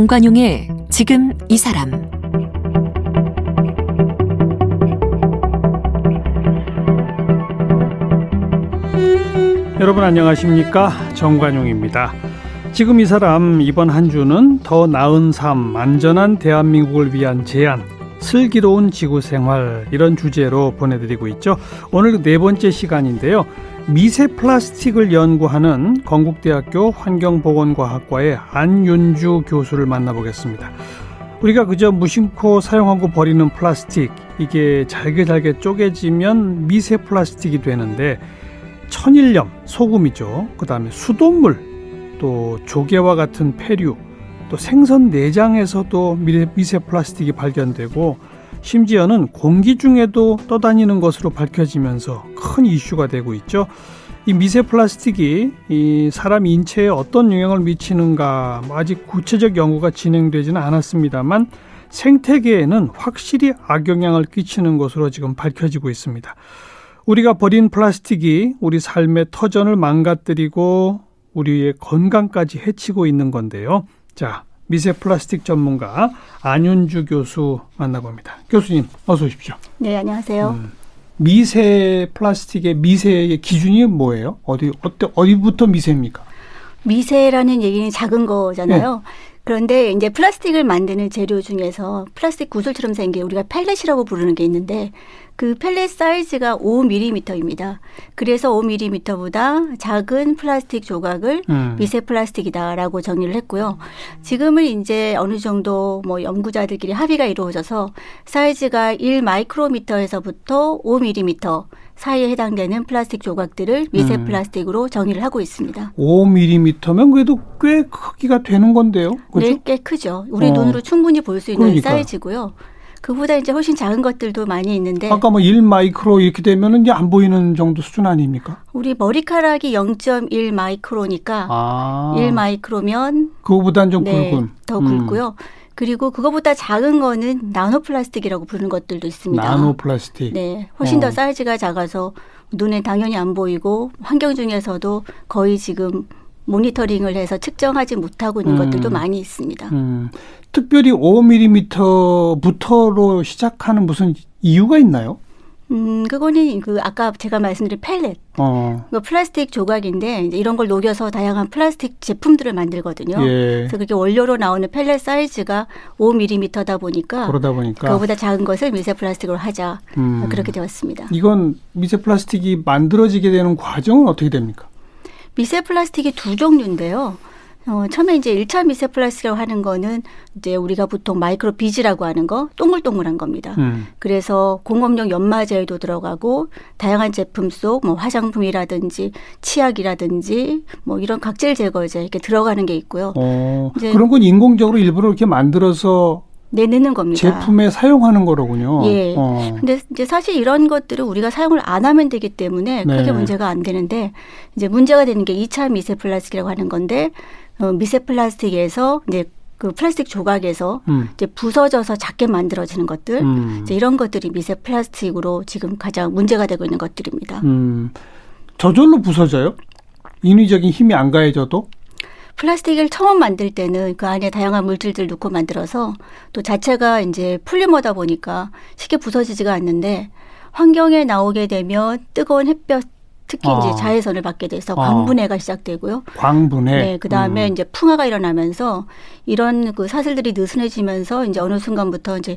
정관용의 지금 이 사람. 여러분 안녕하십니까? 정관용입니다. 지금 이 사람 이번 한 주는 더 나은 삶, 안전한 대한민국을 위한 제안, 슬기로운 지구생활 이런 주제로 보내드리고 있죠. 오늘 네 번째 시간인데요. 미세 플라스틱을 연구하는 건국대학교 환경보건과학과의 안윤주 교수를 만나보겠습니다. 우리가 그저 무심코 사용하고 버리는 플라스틱, 이게 잘게 쪼개지면 미세 플라스틱이 되는데 천일염, 소금이죠. 그 다음에 수돗물, 또 조개와 같은 폐류, 또 생선 내장에서도 미세 플라스틱이 발견되고 심지어는 공기 중에도 떠다니는 것으로 밝혀지면서 큰 이슈가 되고 있죠. 이 미세 플라스틱이 이 사람 인체에 어떤 영향을 미치는가 아직 구체적 연구가 진행되지는 않았습니다만 생태계에는 확실히 악영향을 끼치는 것으로 지금 밝혀지고 있습니다. 우리가 버린 플라스틱이 우리 삶의 터전을 망가뜨리고 우리의 건강까지 해치고 있는 건데요. 자, 미세 플라스틱 전문가 안윤주 교수 만나봅니다. 교수님 어서 오십시오. 네, 안녕하세요. 미세 플라스틱의 미세의 기준이 뭐예요? 어디부터 미세입니까? 미세라는 얘기는 작은 거잖아요. 네. 그런데 이제 플라스틱을 만드는 재료 중에서 플라스틱 구슬처럼 생긴 우리가 펠렛이라고 부르는 게 있는데 그 펠렛 사이즈가 5mm입니다. 그래서 5mm보다 작은 플라스틱 조각을 미세 플라스틱이다라고 정의를 했고요. 지금은 이제 어느 정도 연구자들끼리 합의가 이루어져서 사이즈가 1마이크로미터에서부터 5mm 사이에 해당되는 플라스틱 조각들을 미세 플라스틱으로 정의를 하고 있습니다. 5mm면 그래도 꽤 크기가 되는 건데요. 그렇죠? 네, 꽤 크죠. 우리 눈으로 충분히 볼 수 있는 그러니까요. 사이즈고요. 그보다 이제 훨씬 작은 것들도 많이 있는데 아까 1마이크로 이렇게 되면은 이제 안 보이는 정도 수준 아닙니까? 우리 머리카락이 0.1마이크로니까 1마이크로면 그거보다는 좀 굵은. 더 굵고요. 그리고 그거보다 작은 거는 나노 플라스틱이라고 부르는 것들도 있습니다. 나노 플라스틱. 네, 훨씬 더 사이즈가 작아서 눈에 당연히 안 보이고 환경 중에서도 거의 지금 모니터링을 해서 측정하지 못하고 있는 것들도 많이 있습니다. 특별히 5mm부터로 시작하는 무슨 이유가 있나요? 그거는 아까 제가 말씀드린 펠렛. 플라스틱 조각인데 이제 이런 걸 녹여서 다양한 플라스틱 제품들을 만들거든요. 예. 그래서 그게 원료로 나오는 펠렛 사이즈가 5mm다 보니까 그러다 보니까 그거보다 작은 것을 미세 플라스틱으로 하자. 그렇게 되었습니다. 이건 미세 플라스틱이 만들어지게 되는 과정은 어떻게 됩니까? 미세 플라스틱이 두 종류인데요. 처음에 이제 1차 미세 플라스틱이라고 하는 거는 이제 우리가 보통 마이크로 비즈라고 하는 거, 동글동글한 겁니다. 그래서 공업용 연마제에도 들어가고 다양한 제품 속 화장품이라든지 치약이라든지 이런 각질 제거제 이렇게 들어가는 게 있고요. 그런 건 인공적으로 일부러 이렇게 만들어서 내는 겁니다. 제품에 사용하는 거로군요. 예. 근데 이제 사실 이런 것들은 우리가 사용을 안 하면 되기 때문에 네. 크게 문제가 안 되는데 이제 문제가 되는 게 2차 미세 플라스틱이라고 하는 건데 미세 플라스틱에서 이제 그 플라스틱 조각에서 이제 부서져서 작게 만들어지는 것들 이제 이런 것들이 미세 플라스틱으로 지금 가장 문제가 되고 있는 것들입니다. 저절로 부서져요? 인위적인 힘이 안 가해져도? 플라스틱을 처음 만들 때는 그 안에 다양한 물질들 넣고 만들어서 또 자체가 이제 폴리머다 보니까 쉽게 부서지지가 않는데 환경에 나오게 되면 뜨거운 햇볕 특히 이제 자외선을 받게 돼서 광분해가 시작되고요. 광분해. 네, 그 다음에 이제 풍화가 일어나면서 이런 그 사슬들이 느슨해지면서 이제 어느 순간부터 이제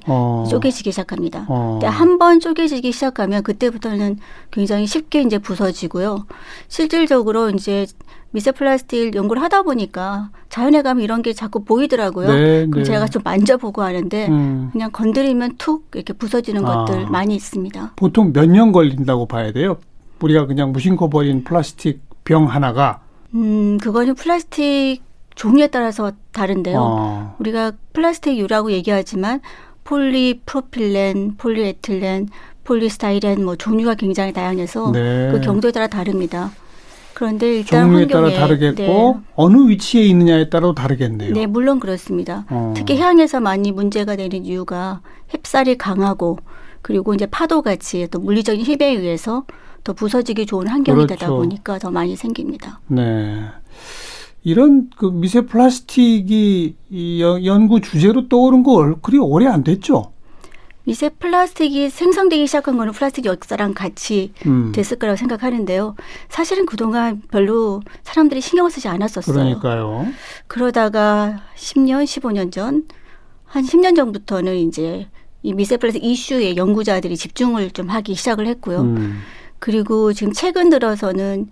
쪼개지기 시작합니다. 한 번 쪼개지기 시작하면 그때부터는 굉장히 쉽게 이제 부서지고요. 실질적으로 이제 미세 플라스틱 연구를 하다 보니까 자연에 가면 이런 게 자꾸 보이더라고요. 네, 그럼 네. 제가 좀 만져보고 하는데 그냥 건드리면 툭 이렇게 부서지는 것들 많이 있습니다. 보통 몇 년 걸린다고 봐야 돼요? 우리가 그냥 무심코 버린 플라스틱 병 하나가. 그거는 플라스틱 종류에 따라서 다른데요. 우리가 플라스틱유라고 얘기하지만 폴리프로필렌, 폴리에틸렌, 폴리스타이렌 종류가 굉장히 다양해서 네. 그 경도에 따라 다릅니다. 그런데 일단 종류에 따라 다르겠고 네. 어느 위치에 있느냐에 따라 다르겠네요. 네, 물론 그렇습니다. 특히 해양에서 많이 문제가 되는 이유가 햇살이 강하고 그리고 이제 파도같이 또 물리적인 힘에 의해서 더 부서지기 좋은 환경이 그렇죠. 되다 보니까 더 많이 생깁니다. 네. 이런 그 미세 플라스틱이 연구 주제로 떠오른 거 그리 오래 안 됐죠? 미세 플라스틱이 생성되기 시작한 거는 플라스틱 역사랑 같이 됐을 거라고 생각하는데요. 사실은 그동안 별로 사람들이 신경을 쓰지 않았었어요. 그러니까요. 그러다가 10년, 15년 전, 한 10년 전부터는 이제 이 미세 플라스틱 이슈에 연구자들이 집중을 좀 하기 시작을 했고요. 그리고 지금 최근 들어서는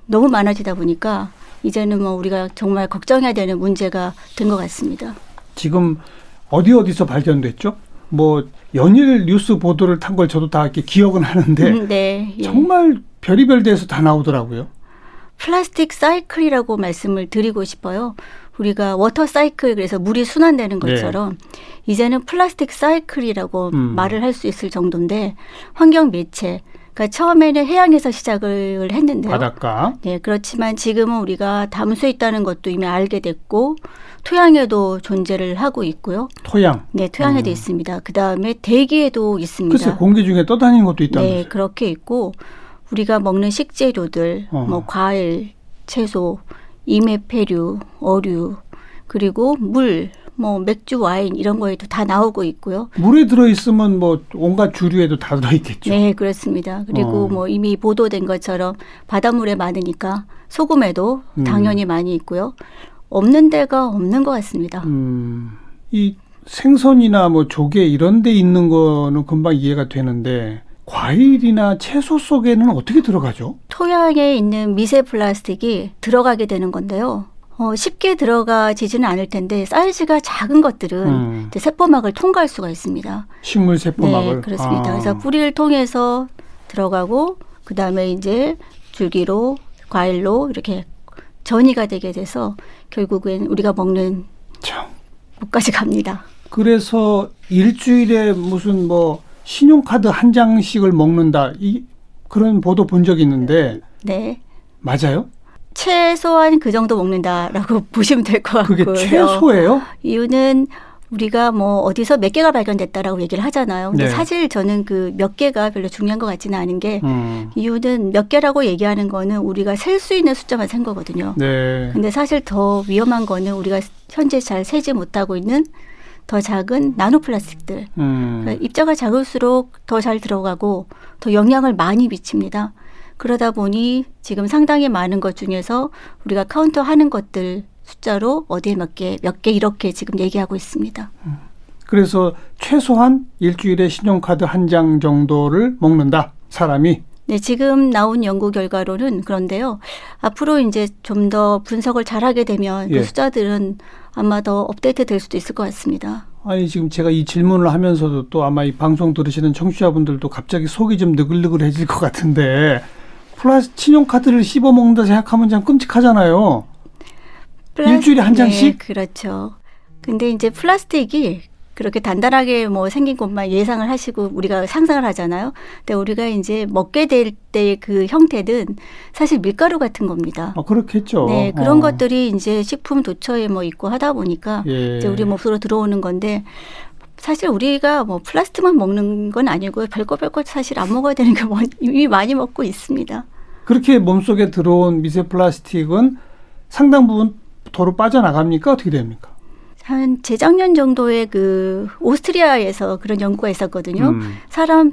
너무 많아지다 보니까 이제는 뭐 우리가 정말 걱정해야 되는 문제가 된 것 같습니다. 지금 어디서 발견됐죠? 뭐 연일 뉴스 보도를 탄 걸 저도 다 이렇게 기억은 하는데 네, 예. 정말 별의별 데서 다 나오더라고요. 플라스틱 사이클이라고 말씀을 드리고 싶어요. 우리가 워터 사이클, 그래서 물이 순환되는 것처럼 이제는 플라스틱 사이클이라고 말을 할 수 있을 정도인데, 환경 매체, 그러니까 처음에는 해양에서 시작을 했는데요. 바닷가. 네, 그렇지만 지금은 우리가 담수에 있다는 것도 이미 알게 됐고, 토양에도 존재를 하고 있고요. 토양. 네, 토양에도 있습니다. 그 다음에 대기에도 있습니다. 글쎄, 공기 중에 떠다니는 것도 있다면서요. 네, 그렇게 있고, 우리가 먹는 식재료들, 뭐 과일, 채소, 임해폐류, 어류, 그리고 물, 뭐 맥주, 와인 이런 거에도 다 나오고 있고요. 물에 들어있으면 뭐 온갖 주류에도 다 들어있겠죠. 네, 그렇습니다. 그리고 뭐 이미 보도된 것처럼 바닷물에 많으니까 소금에도 당연히 많이 있고요. 없는 데가 없는 것 같습니다. 이 생선이나 뭐 조개 이런 데 있는 거는 금방 이해가 되는데, 과일이나 채소 속에는 어떻게 들어가죠? 토양에 있는 미세 플라스틱이 들어가게 되는 건데요. 쉽게 들어가지는 않을 텐데 사이즈가 작은 것들은 이제 세포막을 통과할 수가 있습니다. 식물 세포막을. 네, 그렇습니다. 그래서 뿌리를 통해서 들어가고, 그 다음에 이제 줄기로, 과일로 이렇게 전이가 되게 돼서 결국엔 우리가 먹는 참. 곳까지 갑니다. 그래서 일주일에 무슨 뭐 신용카드 한 장씩을 먹는다, 그런 보도 본 적이 있는데 네. 맞아요? 최소한 그 정도 먹는다라고 보시면 될 것 같고요. 그게 최소예요? 이유는 우리가 뭐 어디서 몇 개가 발견됐다라고 얘기를 하잖아요. 근데 네. 사실 저는 그 몇 개가 별로 중요한 것 같지는 않은 게, 이유는 몇 개라고 얘기하는 거는 우리가 셀 수 있는 숫자만 센 거거든요. 네. 근데 사실 더 위험한 거는 우리가 현재 잘 세지 못하고 있는 더 작은 나노 플라스틱들. 그러니까 입자가 작을수록 더 잘 들어가고 더 영향을 많이 미칩니다. 그러다 보니 지금 상당히 많은 것 중에서 우리가 카운터하는 것들 숫자로 어디에 몇 개 이렇게 지금 얘기하고 있습니다. 그래서 최소한 일주일에 신용카드 한 장 정도를 먹는다, 사람이. 네, 지금 나온 연구 결과로는 그런데요. 앞으로 이제 좀 더 분석을 잘하게 되면 예. 그 숫자들은 아마 더 업데이트 될 수도 있을 것 같습니다. 아니, 지금 제가 이 질문을 하면서도 또 아마 이 방송 들으시는 청취자분들도 갑자기 속이 좀 느글느글해질 것 같은데, 신용카드를 씹어먹는다 생각하면 참 끔찍하잖아요. 일주일에 한 장씩? 네, 그렇죠. 근데 이제 플라스틱이 그렇게 단단하게 뭐 생긴 것만 예상을 하시고 우리가 상상을 하잖아요. 근데 우리가 이제 먹게 될 때 그 형태는 사실 밀가루 같은 겁니다. 그렇겠죠. 네, 그런 것들이 이제 식품 도처에 뭐 있고 하다 보니까 예. 이제 우리 몸속으로 들어오는 건데, 사실 우리가 뭐 플라스틱만 먹는 건 아니고 별거 사실 안 먹어야 되는 게 이미 많이 먹고 있습니다. 그렇게 몸속에 들어온 미세 플라스틱은 상당 부분 도로 빠져나갑니까? 어떻게 됩니까? 한 재작년 정도에 그 오스트리아에서 그런 연구가 있었거든요. 사람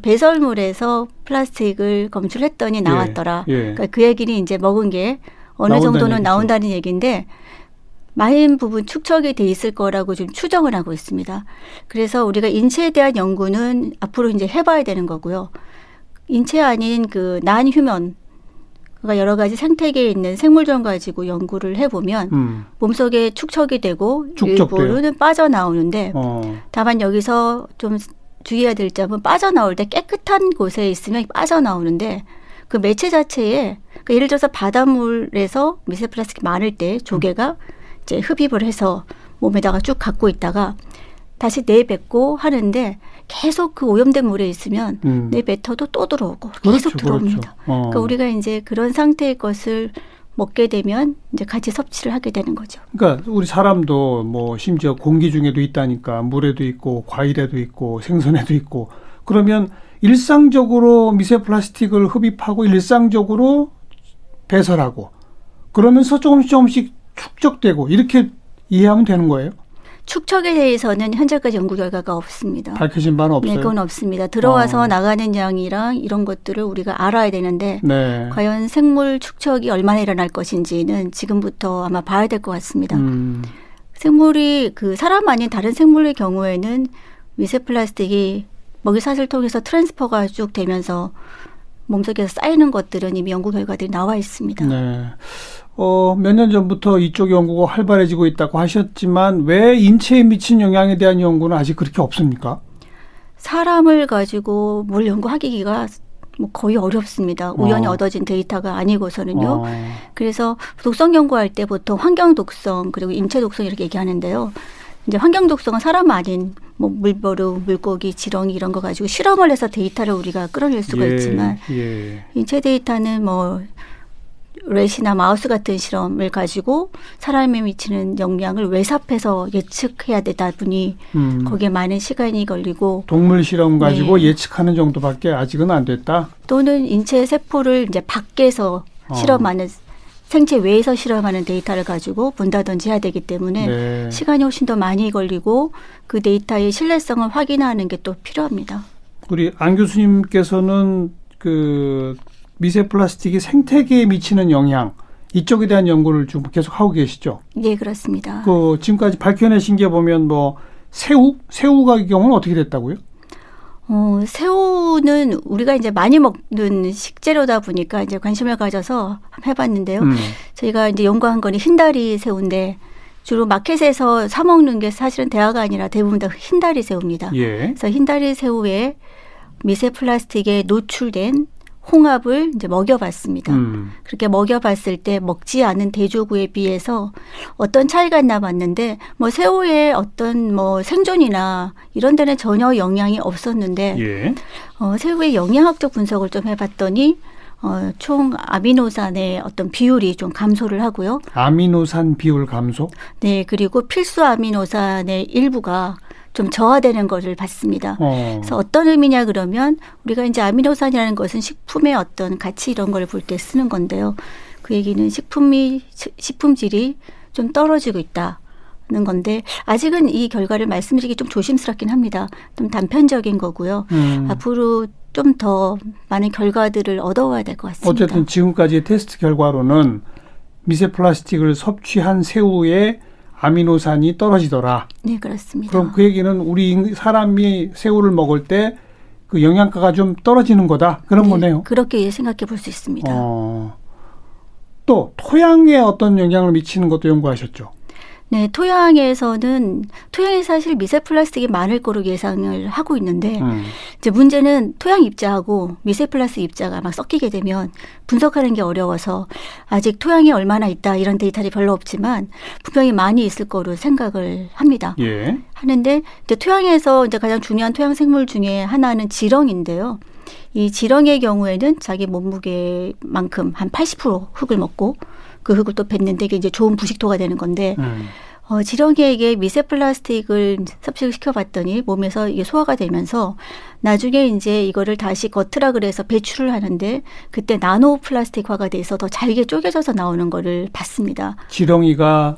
배설물에서 플라스틱을 검출했더니 나왔더라. 예. 그러니까 그 얘기는 이제 먹은 게 어느 정도는 얘기죠. 나온다는 얘기인데, 많은 부분 축적이 돼 있을 거라고 지금 추정을 하고 있습니다. 그래서 우리가 인체에 대한 연구는 앞으로 이제 해봐야 되는 거고요. 인체 아닌 그 난휴먼, 그러니까 여러 가지 생태계에 있는 생물종 가지고 연구를 해보면 몸속에 축적이 되고 일부는 빠져나오는데, 다만 여기서 좀 주의해야 될 점은 빠져나올 때 깨끗한 곳에 있으면 빠져나오는데, 그 매체 자체에, 그러니까 예를 들어서 바닷물에서 미세 플라스틱이 많을 때 조개가 이제 흡입을 해서 몸에다가 쭉 갖고 있다가 다시 내뱉고 하는데, 계속 그 오염된 물에 있으면 내뱉어도 또 들어오고 계속 들어옵니다. 그러니까 우리가 이제 그런 상태의 것을 먹게 되면 이제 같이 섭취를 하게 되는 거죠. 그러니까 우리 사람도 뭐 심지어 공기 중에도 있다니까, 물에도 있고 과일에도 있고 생선에도 있고, 그러면 일상적으로 미세 플라스틱을 흡입하고 일상적으로 배설하고, 그러면서 조금씩 축적되고 이렇게 이해하면 되는 거예요? 축척에 대해서는 현재까지 연구 결과가 없습니다. 밝혀진 바는 없어요? 네, 그건 없습니다. 들어와서 나가는 양이랑 이런 것들을 우리가 알아야 되는데 네. 과연 생물 축척이 얼마나 일어날 것인지는 지금부터 아마 봐야 될 것 같습니다. 생물이 그 사람 아닌 다른 생물의 경우에는 미세 플라스틱이 먹이사슬 통해서 트랜스퍼가 쭉 되면서 몸속에서 쌓이는 것들은 이미 연구 결과들이 나와 있습니다. 네. 몇 년 전부터 이쪽 연구가 활발해지고 있다고 하셨지만 왜 인체에 미친 영향에 대한 연구는 아직 그렇게 없습니까? 사람을 가지고 뭘 연구하기가 뭐 거의 어렵습니다. 우연히 얻어진 데이터가 아니고서는요. 그래서 독성 연구할 때 보통 환경 독성 그리고 인체 독성 이렇게 얘기하는데요. 이제 환경 독성은 사람 아닌 뭐 물버루, 물고기, 지렁이 이런 거 가지고 실험을 해서 데이터를 우리가 끌어낼 수가 있지만 인체 데이터는 뭐 렛이나 마우스 같은 실험을 가지고 사람에 미치는 영향을 외삽해서 예측해야 되다 보니 거기에 많은 시간이 걸리고 동물 실험 가지고 예측하는 정도밖에 아직은 안 됐다. 또는 인체 세포를 이제 밖에서 실험하는 생체 외에서 실험하는 데이터를 가지고 본다든지 해야 되기 때문에 시간이 훨씬 더 많이 걸리고 그 데이터의 신뢰성을 확인하는 게 또 필요합니다. 우리 안 교수님께서는 그 미세 플라스틱이 생태계에 미치는 영향 이쪽에 대한 연구를 좀 계속 하고 계시죠? 네, 그렇습니다. 그 지금까지 밝혀내신 게 보면 뭐 새우가 경우는 어떻게 됐다고요? 새우는 우리가 이제 많이 먹는 식재료다 보니까 이제 관심을 가져서 해봤는데요. 저희가 이제 연구한 거는 흰다리 새우인데 주로 마켓에서 사 먹는 게 사실은 대하가 아니라 대부분 다 흰다리 새우입니다. 그래서 흰다리 새우에 미세 플라스틱에 노출된 홍합을 이제 먹여봤습니다. 그렇게 먹여봤을 때 먹지 않은 대조구에 비해서 어떤 차이가 있나 봤는데 뭐 새우의 어떤 뭐 생존이나 이런 데는 전혀 영향이 없었는데 새우의 영양학적 분석을 좀 해봤더니 총 아미노산의 어떤 비율이 좀 감소를 하고요. 아미노산 비율 감소? 네, 그리고 필수 아미노산의 일부가 좀 저하되는 것을 봤습니다. 그래서 어떤 의미냐 그러면 우리가 이제 아미노산이라는 것은 식품의 어떤 가치 이런 걸 볼 때 쓰는 건데요. 그 얘기는 식품질이 좀 떨어지고 있다는 건데 아직은 이 결과를 말씀드리기 좀 조심스럽긴 합니다. 좀 단편적인 거고요. 앞으로 좀 더 많은 결과들을 얻어와야 될 것 같습니다. 어쨌든 지금까지 테스트 결과로는 미세 플라스틱을 섭취한 새우의 아미노산이 떨어지더라. 네, 그렇습니다. 그럼 그 얘기는 우리 사람이 새우를 먹을 때 그 영양가가 좀 떨어지는 거다. 그런 거네요. 그렇게 생각해 볼 수 있습니다. 또 토양에 어떤 영향을 미치는 것도 연구하셨죠? 네, 토양에 사실 미세 플라스틱이 많을 거로 예상을 하고 있는데 이제 문제는 토양 입자하고 미세 플라스틱 입자가 막 섞이게 되면 분석하는 게 어려워서 아직 토양에 얼마나 있다 이런 데이터들이 별로 없지만 분명히 많이 있을 거로 생각을 합니다. 하는데 이제 토양에서 이제 가장 중요한 토양 생물 중에 하나는 지렁인데요. 이 지렁이의 경우에는 자기 몸무게만큼 한 80% 흙을 먹고 그 흙을 또 뱉는데 이게 이제 좋은 부식토가 되는 건데 지렁이에게 미세 플라스틱을 섭취를 시켜봤더니 몸에서 이게 소화가 되면서 나중에 이제 이거를 다시 거트라 그래서 배출을 하는데 그때 나노 플라스틱화가 돼서 더 잘게 쪼개져서 나오는 거를 봤습니다. 지렁이가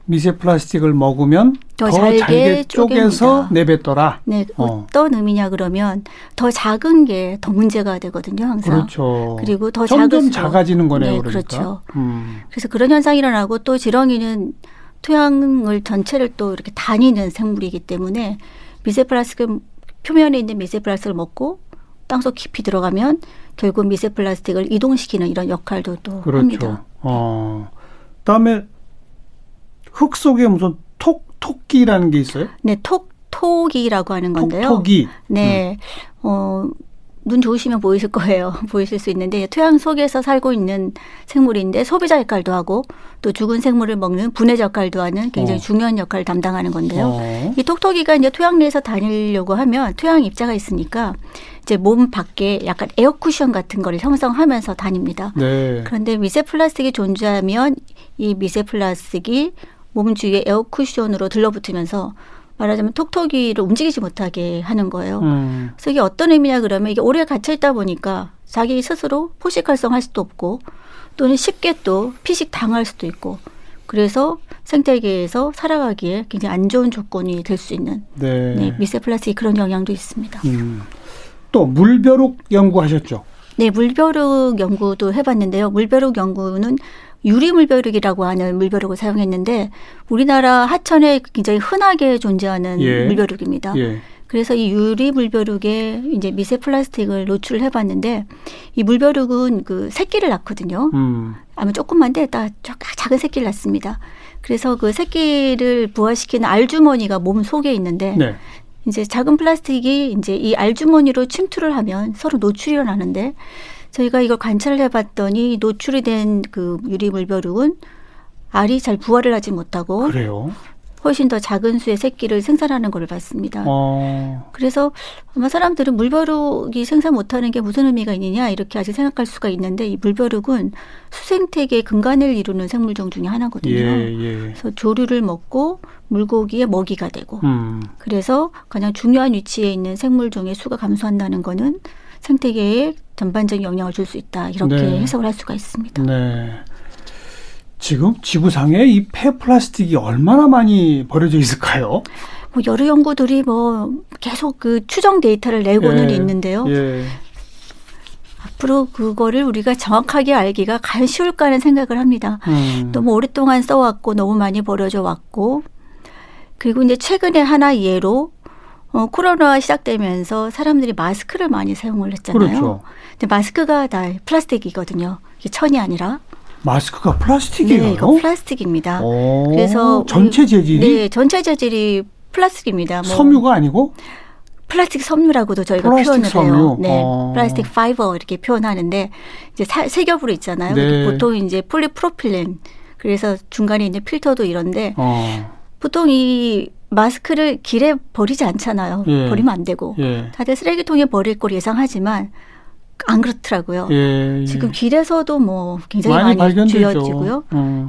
미세 플라스틱을 먹으면 더 잘게 쪼개서 내뱉더라. 네, 어떤 의미냐 그러면 더 작은 게 더 문제가 되거든요, 항상. 그렇죠. 그리고 더 점점 작아지는 거네요, 네, 그러니까. 그렇죠. 그래서 그런 현상이 일어나고 또 지렁이는 토양을 전체를 또 이렇게 다니는 생물이기 때문에 미세 플라스틱을 표면에 있는 미세 플라스틱을 먹고 땅속 깊이 들어가면 결국 미세 플라스틱을 이동시키는 이런 역할도 또 합니다. 그다음에 흙 속에 무슨 토끼라는 게 있어요? 네, 톡이라고 하는 건데요. 톡이. 네, 눈 좋으시면 보이실 거예요. 보이실 수 있는데 토양 속에서 살고 있는 생물인데 소비자 역할도 하고 또 죽은 생물을 먹는 분해자 역할도 하는 굉장히 중요한 역할을 담당하는 건데요. 이 톡톡이가 이제 토양 내에서 다니려고 하면 토양 입자가 있으니까 이제 몸 밖에 약간 에어 쿠션 같은 거를 형성하면서 다닙니다. 그런데 미세 플라스틱이 존재하면 이 미세 플라스틱이 몸 주위에 에어 쿠션으로 들러붙으면서 말하자면 톡톡이를 움직이지 못하게 하는 거예요. 그래서 이게 어떤 의미냐 그러면 이게 오래 갇혀 있다 보니까 자기 스스로 포식 활성화할 수도 없고 또는 쉽게 또 피식 당할 수도 있고 그래서 생태계에서 살아가기에 굉장히 안 좋은 조건이 될 수 있는 네. 네, 미세 플라스틱 그런 영향도 있습니다. 또 물벼룩 연구하셨죠? 네, 물벼룩 연구도 해봤는데요. 물벼룩 연구는 유리 물벼룩이라고 하는 물벼룩을 사용했는데 우리나라 하천에 굉장히 흔하게 존재하는 예. 물벼룩입니다. 예. 그래서 이 유리 물벼룩에 이제 미세 플라스틱을 노출을 해봤는데 이 물벼룩은 그 새끼를 낳거든요. 아마 조그만데 딱 작은 새끼를 낳습니다. 그래서 그 새끼를 부화시키는 알주머니가 몸 속에 있는데 네. 이제 작은 플라스틱이 이제 이 알주머니로 침투를 하면 서로 노출이 일어나는데 저희가 이걸 관찰을 해봤더니 노출이 된 그 유리 물벼룩은 알이 잘 부화를 하지 못하고 그래요? 훨씬 더 작은 수의 새끼를 생산하는 걸 봤습니다. 그래서 아마 사람들은 물벼룩이 생산 못하는 게 무슨 의미가 있느냐 이렇게 아직 생각할 수가 있는데 이 물벼룩은 수생태계의 근간을 이루는 생물종 중에 하나거든요. 예. 그래서 조류를 먹고 물고기의 먹이가 되고 그래서 가장 중요한 위치에 있는 생물종의 수가 감소한다는 거는 생태계에 전반적인 영향을 줄 수 있다. 이렇게 네. 해석을 할 수가 있습니다. 네. 지금 지구상에 이 폐플라스틱이 얼마나 많이 버려져 있을까요? 뭐 여러 연구들이 뭐 계속 그 추정 데이터를 내고는 있는데요. 예. 앞으로 그거를 우리가 정확하게 알기가 과연 쉬울까 하는 생각을 합니다. 너무 오랫동안 써왔고 너무 많이 버려져 왔고 그리고 이제 최근에 하나 예로 코로나 시작되면서 사람들이 마스크를 많이 사용을 했잖아요. 그렇죠. 근데 마스크가 다 플라스틱이거든요. 이게 천이 아니라. 마스크가 플라스틱이에요? 네, 이거 플라스틱입니다. 오, 그래서 전체 재질이? 네, 전체 재질이 플라스틱입니다. 뭐 섬유가 아니고? 플라스틱 섬유라고도 저희가 플라스틱 표현을 해요. 섬유? 네, 플라스틱 파이버 이렇게 표현하는데 이제 세 겹으로 있잖아요. 네. 보통 이제 폴리프로필렌 그래서 중간에 있는 필터도 이런데 보통 이 마스크를 길에 버리지 않잖아요. 예. 버리면 안 되고 다들 쓰레기통에 버릴 걸 예상하지만 안 그렇더라고요. 예. 지금 길에서도 뭐 굉장히 많이 발견되죠. 쥐어지고요.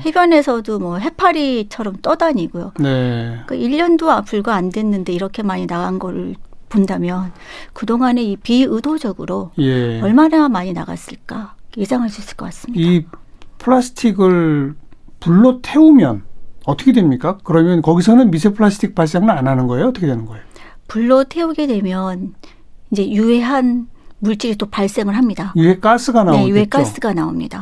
해변에서도 뭐 해파리처럼 떠다니고요. 네. 그러니까 1년도 불과 안 됐는데 이렇게 많이 나간 거를 본다면 그동안에 이 비의도적으로 예. 얼마나 많이 나갔을까 예상할 수 있을 것 같습니다. 이 플라스틱을 불로 태우면 어떻게 됩니까? 그러면 거기서는 미세 플라스틱 발생은 안 하는 거예요? 어떻게 되는 거예요? 불로 태우게 되면 이제 유해한 물질이 또 발생을 합니다. 유해 가스가 나오겠죠? 네, 유해 가스가 나옵니다.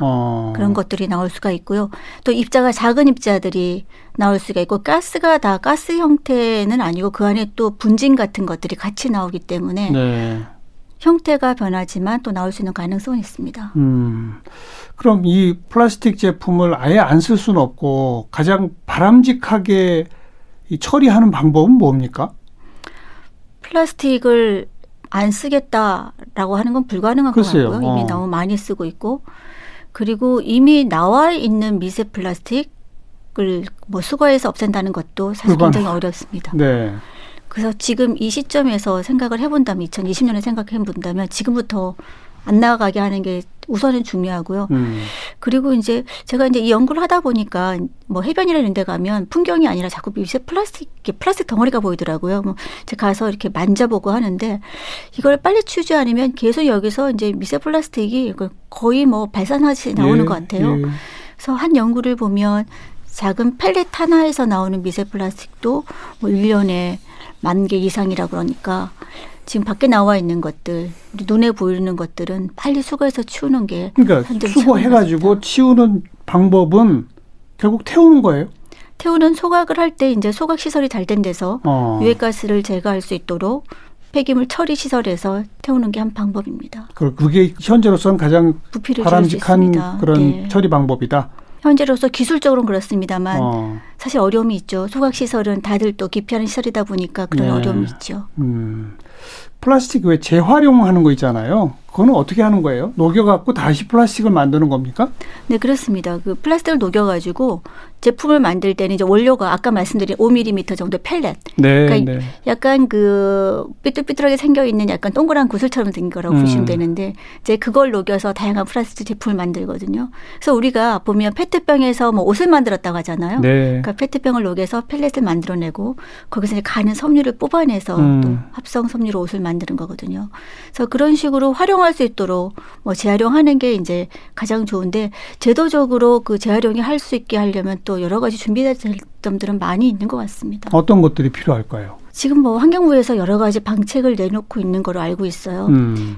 그런 것들이 나올 수가 있고요. 또 입자가 작은 입자들이 나올 수가 있고 가스가 다 가스 형태는 아니고 그 안에 또 분진 같은 것들이 같이 나오기 때문에 네. 형태가 변하지만 또 나올 수 있는 가능성이 있습니다. 그럼 이 플라스틱 제품을 아예 안 쓸 수는 없고 가장 바람직하게 이 처리하는 방법은 뭡니까? 플라스틱을 안 쓰겠다라고 하는 건 불가능한 글쎄요. 것 같고요. 이미 너무 많이 쓰고 있고 그리고 이미 나와 있는 미세 플라스틱을 뭐 수거해서 없앤다는 것도 사실 굉장히 어렵습니다. 네. 그래서 지금 이 시점에서 생각을 해본다면 2020년에 생각해본다면 지금부터 안 나가게 하는 게 우선은 중요하고요. 그리고 이제 제가 이제 이 연구를 하다 보니까 뭐 해변이라는 데 가면 풍경이 아니라 자꾸 미세 플라스틱 덩어리가 보이더라고요. 뭐 제가 가서 이렇게 만져보고 하는데 이걸 빨리 치우지 않으면 계속 여기서 이제 미세 플라스틱이 거의 뭐 발산하듯이 나오는 것 같아요. 그래서 한 연구를 보면 작은 펠렛 하나에서 나오는 미세 플라스틱도 뭐 1년에 10,000개 이상이라 그러니까 지금 밖에 나와 있는 것들, 눈에 보이는 것들은 빨리 수거해서 치우는 게 그러니까 수거해가지고 치우는 방법은 결국 태우는 거예요? 태우는 소각을 할 때 이제 소각 시설이 잘 된 데서 유해가스를 제거할 수 있도록 폐기물 처리 시설에서 태우는 게 한 방법입니다. 그게 현재로서는 가장 바람직한 그런 네. 처리 방법이다. 현재로서 기술적으로는 그렇습니다만 사실 어려움이 있죠. 소각 시설은 다들 또 기피하는 시설이다 보니까 그런 어려움이 있죠. 플라스틱 왜 재활용하는 거 있잖아요. 그거는 어떻게 하는 거예요? 녹여갖고 다시 플라스틱을 만드는 겁니까? 네, 그렇습니다. 그 플라스틱을 녹여가지고 제품을 만들 때는 이제 원료가 아까 말씀드린 5mm 정도 펠렛. 네. 그러니까 네. 약간 그 삐뚤삐뚤하게 생겨 있는 약간 동그란 구슬처럼 생긴 거라고 보시면 되는데 이제 그걸 녹여서 다양한 플라스틱 제품을 만들거든요. 그래서 우리가 보면 페트병에서 뭐 옷을 만들었다고 하잖아요. 네. 그러니까 페트병을 녹여서 펠렛을 만들어내고 거기서 이제 가는 섬유를 뽑아내서 또 합성 섬유로 옷을 만드는 거거든요. 그래서 그런 식으로 활용 사용할 수 있도록 뭐 재활용하는 게 이제 가장 좋은데 제도적으로 그 재활용이 할 수 있게 하려면 또 여러 가지 준비될 점들은 많이 있는 것 같습니다. 어떤 것들이 필요할까요? 지금 뭐 환경부에서 여러 가지 방책을 내놓고 있는 걸로 알고 있어요.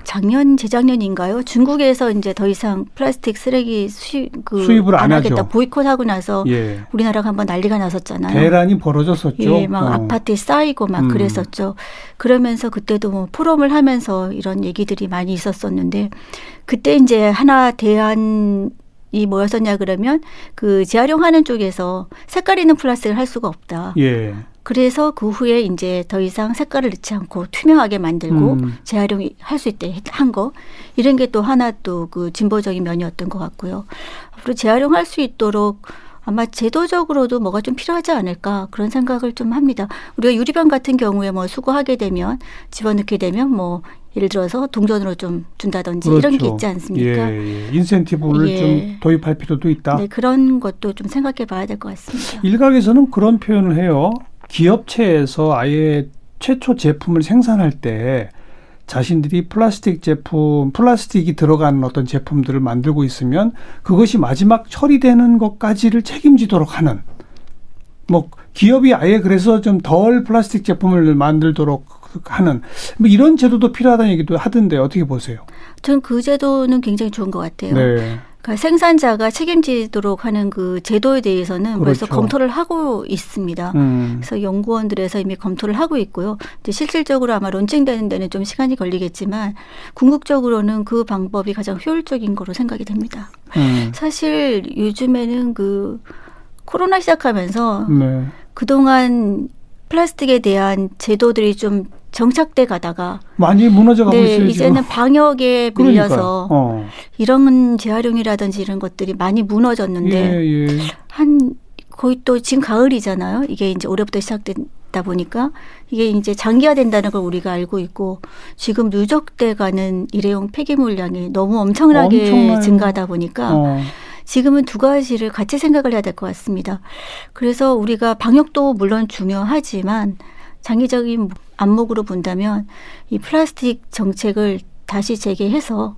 작년, 재작년인가요? 중국에서 이제 더 이상 플라스틱 쓰레기 수입을 안 하겠다. 하죠. 보이콧하고 나서 예. 우리나라가 한번 난리가 났었잖아요. 대란이 벌어졌었죠. 예, 막 아파트에 쌓이고 막 그랬었죠. 그러면서 그때도 뭐 포럼을 하면서 이런 얘기들이 많이 있었었는데 그때 이제 하나 대안이 뭐였었냐 그러면 그 재활용하는 쪽에서 색깔 있는 플라스틱을 할 수가 없다. 예. 그래서 그 후에 이제 더 이상 색깔을 넣지 않고 투명하게 만들고 재활용이 할 수 있게 한 거 이런 게 또 하나 또 그 진보적인 면이었던 것 같고요. 앞으로 재활용할 수 있도록 아마 제도적으로도 뭐가 좀 필요하지 않을까 그런 생각을 좀 합니다. 우리가 유리병 같은 경우에 뭐 수거하게 되면 집어넣게 되면 뭐 예를 들어서 동전으로 좀 준다든지 그렇죠. 이런 게 있지 않습니까? 예, 예. 인센티브를 예. 좀 도입할 필요도 있다. 네, 그런 것도 좀 생각해 봐야 될 것 같습니다. 일각에서는 그런 표현을 해요. 기업체에서 아예 최초 제품을 생산할 때 자신들이 플라스틱이 들어간 어떤 제품들을 만들고 있으면 그것이 마지막 처리되는 것까지를 책임지도록 하는 뭐 기업이 아예 그래서 좀 덜 플라스틱 제품을 만들도록 하는 뭐 이런 제도도 필요하다는 얘기도 하던데 어떻게 보세요? 저는 그 제도는 굉장히 좋은 것 같아요. 네. 그러니까 생산자가 책임지도록 하는 그 제도에 대해서는 그렇죠. 벌써 검토를 하고 있습니다. 그래서 연구원들에서 이미 검토를 하고 있고요. 이제 실질적으로 아마 론칭되는 데는 좀 시간이 걸리겠지만 궁극적으로는 그 방법이 가장 효율적인 거로 생각이 됩니다. 사실 요즘에는 그 코로나 시작하면서 네. 그동안 플라스틱에 대한 제도들이 좀 정착돼 가다가 많이 무너져 가고 네, 있어요. 이제는 방역에 밀려서 그러니까요. 이런 재활용이라든지 이런 것들이 많이 무너졌는데 예, 예. 한 거의 또 지금 가을이잖아요. 이게 이제 올해부터 시작됐다 보니까 이게 이제 장기화된다는 걸 우리가 알고 있고 지금 누적돼 가는 일회용 폐기 물량이 너무 엄청나게 엄청나요. 증가하다 보니까 지금은 두 가지를 같이 생각을 해야 될 것 같습니다. 그래서 우리가 방역도 물론 중요하지만 장기적인 안목으로 본다면 이 플라스틱 정책을 다시 재개해서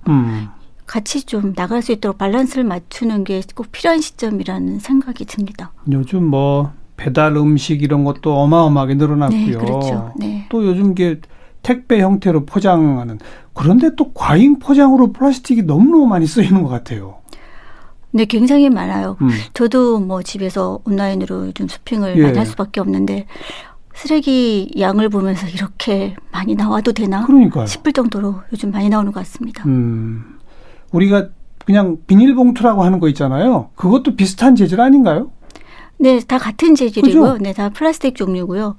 같이 좀 나갈 수 있도록 밸런스를 맞추는 게 꼭 필요한 시점이라는 생각이 듭니다. 요즘 뭐 배달 음식 이런 것도 어마어마하게 늘어났고요. 네, 그렇죠. 네. 또 요즘 게 택배 형태로 포장하는 그런데 또 과잉 포장으로 플라스틱이 너무너무 많이 쓰이는 것 같아요. 네, 굉장히 많아요. 저도 뭐 집에서 온라인으로 요즘 쇼핑을 예. 많이 할 수밖에 없는데 쓰레기 양을 보면서 이렇게 많이 나와도 되나 그러니까요. 싶을 정도로 요즘 많이 나오는 것 같습니다. 우리가 그냥 비닐봉투라고 하는 거 있잖아요. 그것도 비슷한 재질 아닌가요? 네, 다 같은 재질이고요. 그죠? 네, 다 플라스틱 종류고요.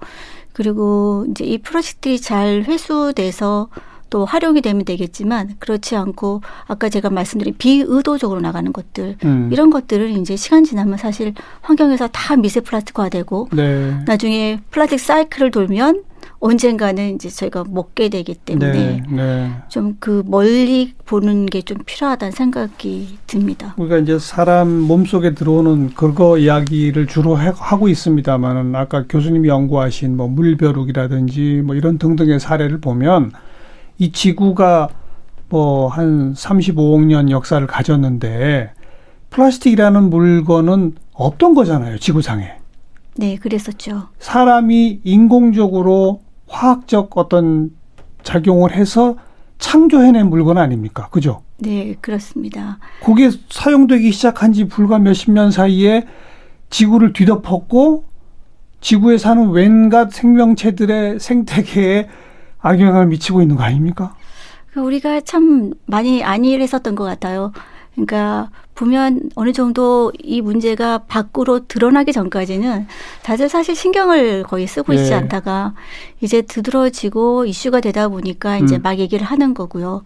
그리고 이제 이 플라스틱이 잘 회수돼서 또 활용이 되면 되겠지만 그렇지 않고 아까 제가 말씀드린 비의도적으로 나가는 것들 이런 것들은 이제 시간 지나면 사실 환경에서 다 미세 플라스틱화되고 네. 나중에 플라스틱 사이클을 돌면 언젠가는 이제 저희가 먹게 되기 때문에 네. 네. 좀 그 멀리 보는 게 좀 필요하다는 생각이 듭니다. 우리가 이제 사람 몸속에 들어오는 그거 이야기를 주로 하고 있습니다만은 아까 교수님이 연구하신 뭐 물벼룩이라든지 뭐 이런 등등의 사례를 보면 이 지구가 뭐 한 35억 년 역사를 가졌는데 플라스틱이라는 물건은 없던 거잖아요, 지구상에. 네, 그랬었죠. 사람이 인공적으로 화학적 어떤 작용을 해서 창조해낸 물건 아닙니까? 그죠? 네, 그렇습니다. 그게 사용되기 시작한 지 불과 몇십 년 사이에 지구를 뒤덮었고 지구에 사는 웬갓 생명체들의 생태계에 악영향을 미치고 있는 거 아닙니까? 우리가 참 많이 안일을 했었던 것 같아요. 그러니까 보면 어느 정도 이 문제가 밖으로 드러나기 전까지는 다들 사실 신경을 거의 쓰고 있지 않다가 이제 두드러지고 이슈가 되다 보니까 이제 막 얘기를 하는 거고요.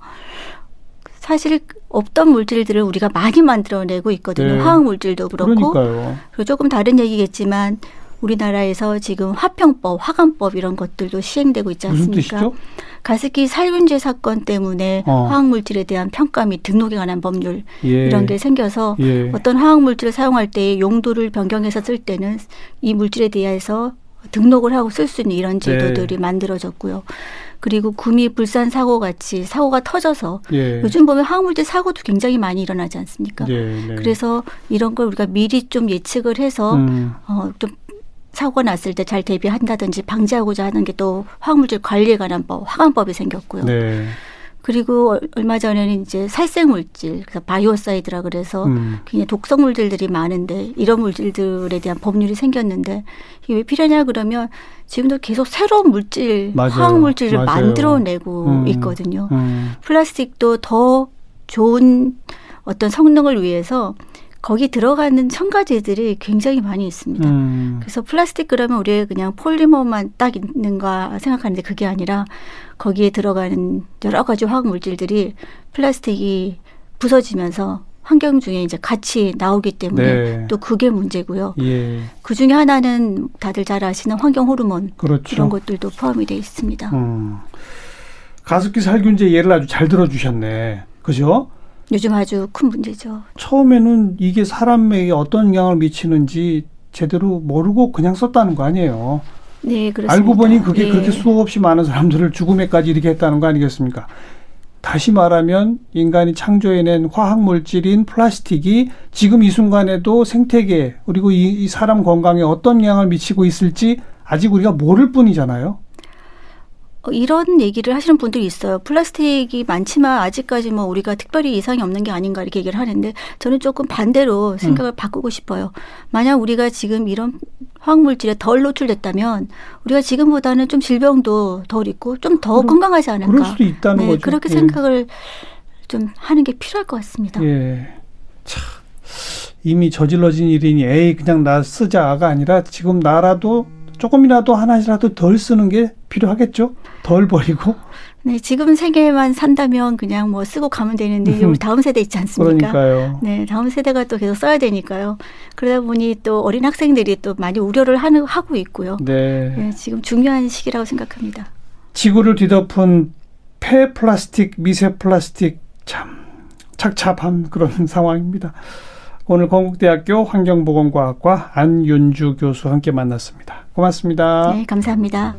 사실 없던 물질들을 우리가 많이 만들어내고 있거든요. 네. 화학 물질도 그렇고. 그러니까요. 그리고 조금 다른 얘기겠지만 우리나라에서 지금 화평법, 화관법 이런 것들도 시행되고 있지 않습니까? 무슨 뜻이죠? 가습기 살균제 사건 때문에 화학물질에 대한 평가 및 등록에 관한 법률 이런 게 생겨서 어떤 화학물질을 사용할 때 용도를 변경해서 쓸 때는 이 물질에 대해서 등록을 하고 쓸 수 있는 이런 제도들이 만들어졌고요. 그리고 구미 불산 사고 같이 사고가 터져서 예. 요즘 보면 화학물질 사고도 굉장히 많이 일어나지 않습니까? 예, 네. 그래서 이런 걸 우리가 미리 좀 예측을 해서 좀 사고가 났을 때 잘 대비한다든지 방지하고자 하는 게 또 화학물질 관리에 관한 화관법이 생겼고요. 네. 그리고 얼마 전에는 이제 살생물질, 그래서 바이오사이드라 그래서 굉장히 독성 물질들이 많은데 이런 물질들에 대한 법률이 생겼는데 이게 왜 필요하냐 그러면 지금도 계속 새로운 물질, 맞아요. 화학물질을 맞아요. 만들어내고 있거든요. 플라스틱도 더 좋은 어떤 성능을 위해서 거기 들어가는 첨가제들이 굉장히 많이 있습니다. 그래서 플라스틱 그러면 우리가 그냥 폴리머만 딱 있는가 생각하는데 그게 아니라 거기에 들어가는 여러 가지 화학 물질들이 플라스틱이 부서지면서 환경 중에 이제 같이 나오기 때문에 네. 또 그게 문제고요. 예. 그 중에 하나는 다들 잘 아시는 환경 호르몬 그렇죠. 이런 것들도 포함이 되어 있습니다. 가습기 살균제 예를 아주 잘 들어주셨네. 그죠? 요즘 아주 큰 문제죠. 처음에는 이게 사람에게 어떤 영향을 미치는지 제대로 모르고 그냥 썼다는 거 아니에요. 네, 그렇습니다. 알고 보니 그게 예. 그렇게 수없이 많은 사람들을 죽음에까지 이렇게 했다는 거 아니겠습니까? 다시 말하면 인간이 창조해낸 화학물질인 플라스틱이 지금 이 순간에도 생태계 그리고 이 사람 건강에 어떤 영향을 미치고 있을지 아직 우리가 모를 뿐이잖아요. 이런 얘기를 하시는 분들이 있어요. 플라스틱이 많지만 아직까지 뭐 우리가 특별히 이상이 없는 게 아닌가 이렇게 얘기를 하는데 저는 조금 반대로 생각을 바꾸고 싶어요. 만약 우리가 지금 이런 화학물질에 덜 노출됐다면 우리가 지금보다는 좀 질병도 덜 있고 좀 더 건강하지 않을까. 그럴 수도 있다는 거죠. 그렇게 예. 생각을 좀 하는 게 필요할 것 같습니다. 예. 참, 이미 저질러진 일이니 에이 그냥 나 쓰자가 아니라 지금 나라도 조금이라도 하나씩이라도 덜 쓰는 게 필요하겠죠. 덜 버리고. 네, 지금 세계만 산다면 그냥 뭐 쓰고 가면 되는데 우리 다음 세대 있지 않습니까? 그러니까요. 네, 다음 세대가 또 계속 써야 되니까요. 그러다 보니 또 어린 학생들이 또 많이 우려를 하고 있고요. 네. 네, 지금 중요한 시기라고 생각합니다. 지구를 뒤덮은 폐플라스틱, 미세 플라스틱 참 착잡한 그런 상황입니다. 오늘 건국대학교 환경보건과학과 안윤주 교수 함께 만났습니다. 고맙습니다. 네, 감사합니다.